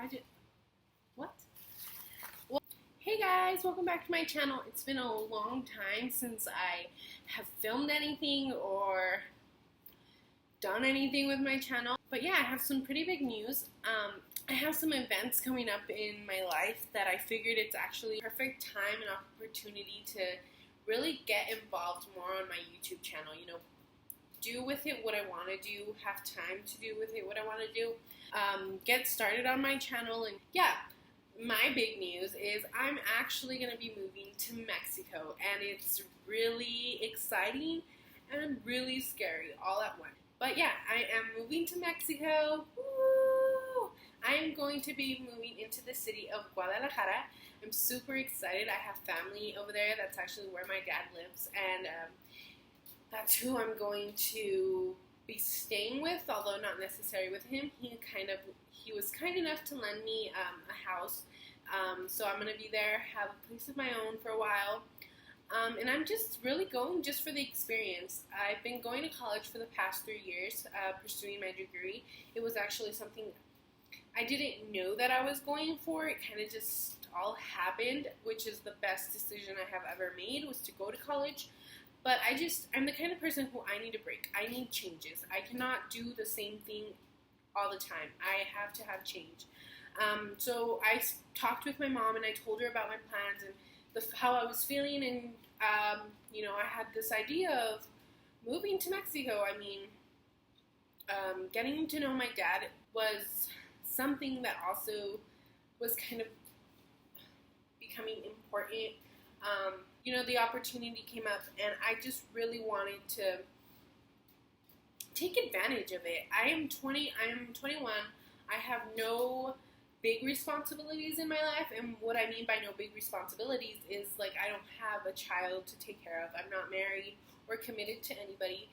I did. What? Well, hey guys, welcome back to my channel. It's been a long time since I have filmed anything or done anything with my channel. But yeah, I have some pretty big news. I have some events coming up in my life that I figured it's actually a perfect time and opportunity to really get involved more on my YouTube channel. You know, do with it what I want to do, have time to do with it what I want to do, get started on my channel. And yeah, my big news is I'm actually going to be moving to Mexico, and it's really exciting and really scary all at once. But yeah, I am moving to Mexico. Woo! I am going to be moving into the city of Guadalajara. I'm super excited. I have family over there. That's actually where my dad lives, and that's who I'm going to be staying with, although not necessarily with him. He was kind enough to lend me a house, so I'm going to be there, have a place of my own for a while, and I'm just really going just for the experience. I've been going to college for the past 3 years, pursuing my degree. It was actually something I didn't know that I was going for. It kind of just all happened, which is the best decision I have ever made, was to go to college. But I'm the kind of person who I need a break. I need changes. I cannot do the same thing all the time. I have to have change. So I talked with my mom, and I told her about my plans and how I was feeling. And, I had this idea of moving to Mexico. I mean, getting to know my dad was something that also was kind of becoming important. The opportunity came up, and I just really wanted to take advantage of it. I am 21. I have no big responsibilities in my life, and what I mean by no big responsibilities is, like, I don't have a child to take care of. I'm not married or committed to anybody.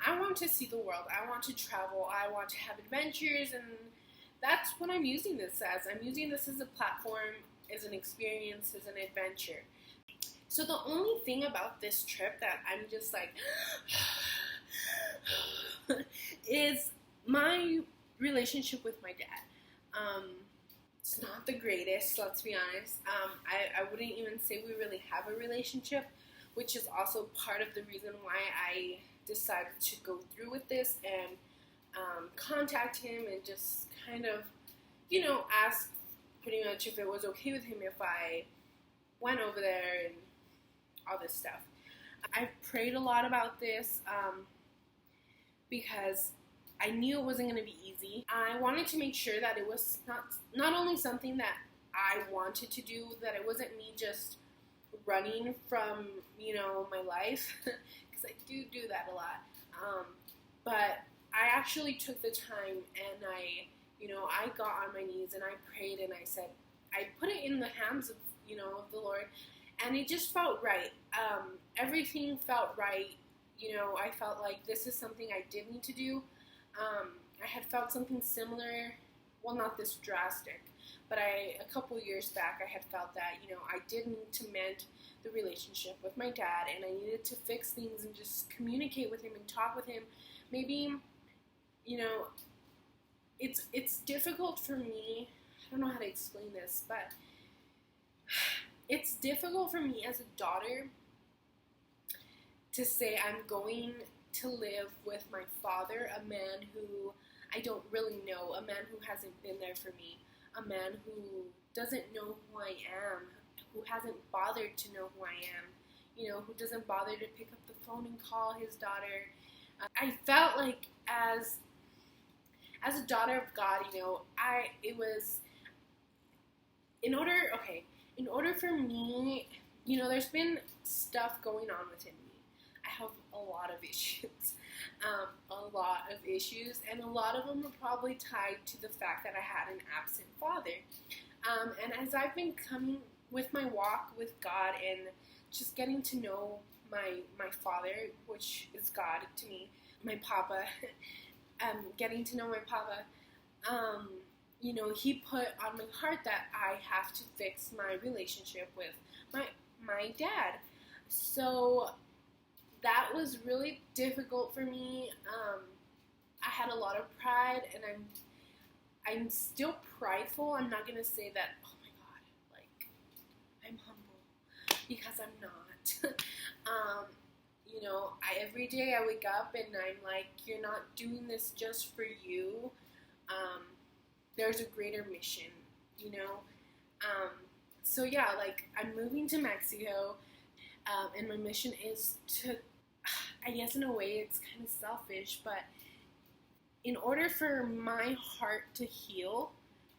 I want to see the world. I want to travel. I want to have adventures, and that's what I'm using this as. I'm using this as a platform, as an experience, as an adventure. So the only thing about this trip that I'm just like is my relationship with my dad. It's not the greatest, let's be honest. I wouldn't even say we really have a relationship, which is also part of the reason why I decided to go through with this and contact him and just kind of, ask pretty much if it was okay with him if I went over there and all this stuff. I've prayed a lot about this because I knew it wasn't going to be easy. I wanted to make sure that it was not only something that I wanted to do, that it wasn't me just running from, my life, because I do that a lot. But I actually took the time, and I got on my knees and I prayed, and I said, I put it in the hands of, of the Lord. And it just felt right. Everything felt right. I felt like this is something I did need to do. I had felt something similar, well, not this drastic, but a couple years back, I had felt that, I did need to mend the relationship with my dad, and I needed to fix things and just communicate with him and talk with him. Maybe, it's difficult for me. I don't know how to explain this, but it's difficult for me as a daughter to say I'm going to live with my father, a man who I don't really know, a man who hasn't been there for me, a man who doesn't know who I am, who hasn't bothered to know who I am, who doesn't bother to pick up the phone and call his daughter. I felt like as a daughter of God, it was in order for me, there's been stuff going on within me. I have a lot of issues, and a lot of them are probably tied to the fact that I had an absent father. And as I've been coming with my walk with God and just getting to know my father, which is God to me, my papa, getting to know my papa, he put on my heart that I have to fix my relationship with my dad. So that was really difficult for me. I had a lot of pride, and I'm still prideful. I'm not gonna say that, oh my god, like, I'm humble, because I'm not. You know, every day I wake up and I'm like, you're not doing this just for you. There's a greater mission, you know. So yeah, like, I'm moving to Mexico, and my mission is to, I guess in a way it's kind of selfish, but in order for my heart to heal,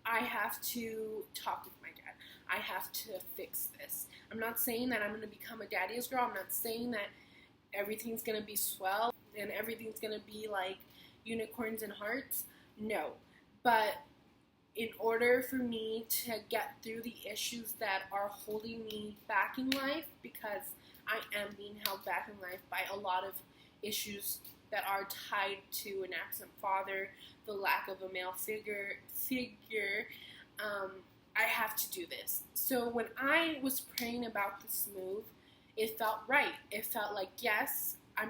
I have to talk with my dad. I have to fix this. I'm not saying that I'm going to become a daddy's girl. I'm not saying that everything's going to be swell and everything's going to be like unicorns and hearts. No. But in order for me to get through the issues that are holding me back in life, because I am being held back in life by a lot of issues that are tied to an absent father, the lack of a male figure. I have to do this. So when I was praying about this move, it felt right. It felt like, yes, I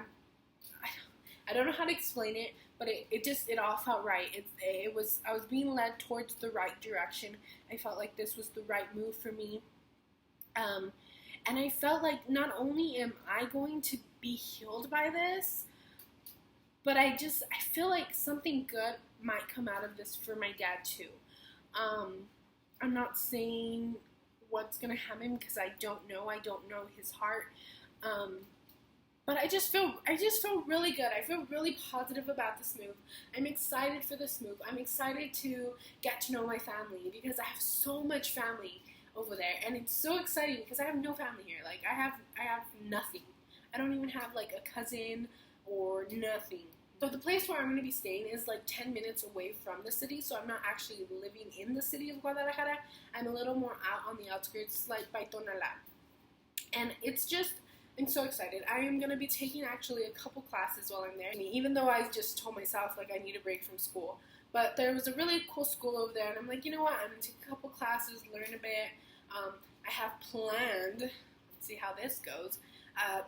don't know how to explain it, but it all felt right. I was being led towards the right direction. I felt like this was the right move for me. And I felt like not only am I going to be healed by this, but I feel like something good might come out of this for my dad too. I'm not saying what's gonna happen because I don't know. I don't know his heart. But I just feel really good. I feel really positive about this move. I'm excited for this move. I'm excited to get to know my family because I have so much family over there, and it's so exciting because I have no family here. Like I have nothing. I don't even have like a cousin or nothing. So the place where I'm going to be staying is like 10 minutes away from the city, so I'm not actually living in the city of Guadalajara. I'm a little more out on the outskirts, like by Tonalá. And it's just, I'm so excited. I am going to be taking actually a couple classes while I'm there. I mean, even though I just told myself like I need a break from school. But there was a really cool school over there, and I'm like, you know what, I'm going to take a couple classes, learn a bit. I have planned, let's see how this goes,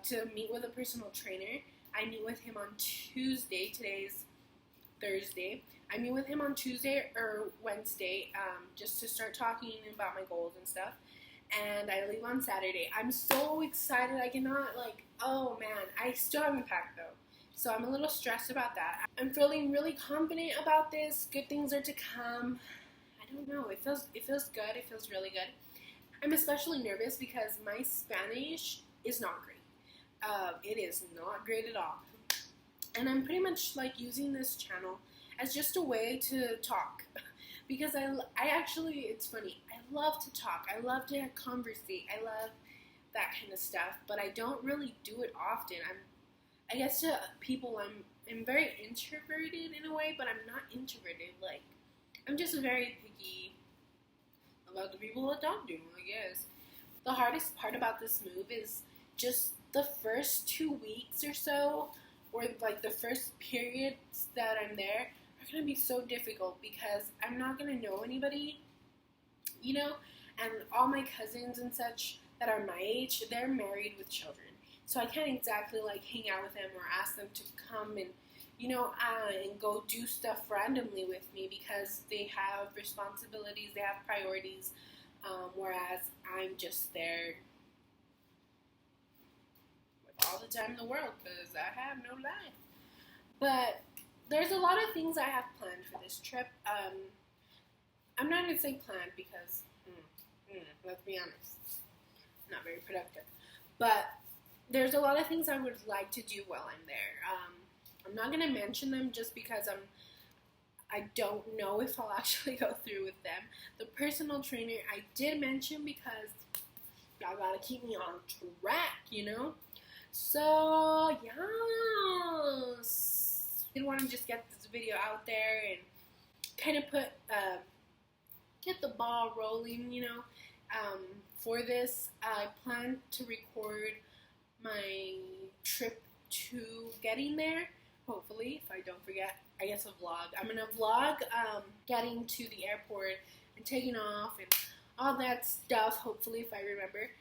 to meet with a personal trainer. I meet with him on Tuesday. Today's Thursday. I meet with him on Tuesday or Wednesday, just to start talking about my goals and stuff. And I leave on Saturday. I'm so excited. I cannot, like, oh man, I still haven't packed though. So I'm a little stressed about that. I'm feeling really confident about this. Good things are to come. I don't know. It feels good. It feels really good. I'm especially nervous because my Spanish is not great. It is not great at all. And I'm pretty much like using this channel as just a way to talk. Because I actually, it's funny, I love to talk. I love to conversate. I love that kind of stuff. But I don't really do it often. I guess to people, I'm very introverted in a way, but I'm not introverted. Like, I'm just very picky about the people that don't do, I guess. The hardest part about this move is just the first 2 weeks or so, or like the first periods that I'm there, are going to be so difficult because I'm not going to know anybody, you know, and all my cousins and such that are my age, they're married with children. So I can't exactly like hang out with them or ask them to come and, you know, and go do stuff randomly with me because they have responsibilities, they have priorities, whereas I'm just there with all the time in the world because I have no life. But there's a lot of things I have planned for this trip. I'm not going to say planned because, let's be honest, not very productive. But there's a lot of things I would like to do while I'm there. I'm not going to mention them just because I don't know if I'll actually go through with them. The personal trainer I did mention because y'all got to keep me on track, you know? So, yes. I did want to just get this video out there and kind of get the ball rolling, you know. For this, I plan to record my trip to getting there, hopefully, if I don't forget, I guess a vlog. I'm going to vlog getting to the airport and taking off and all that stuff, hopefully, if I remember.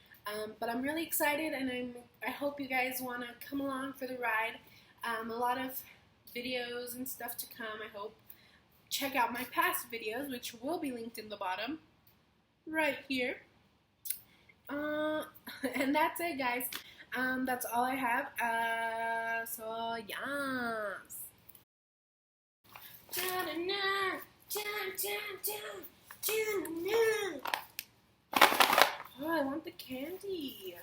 But I'm really excited, and I hope you guys want to come along for the ride. A lot of videos and stuff to come, I hope. check out my past videos, which will be linked in the bottom right here. And that's it, guys. That's all I have. So yes. Oh, I want the candy.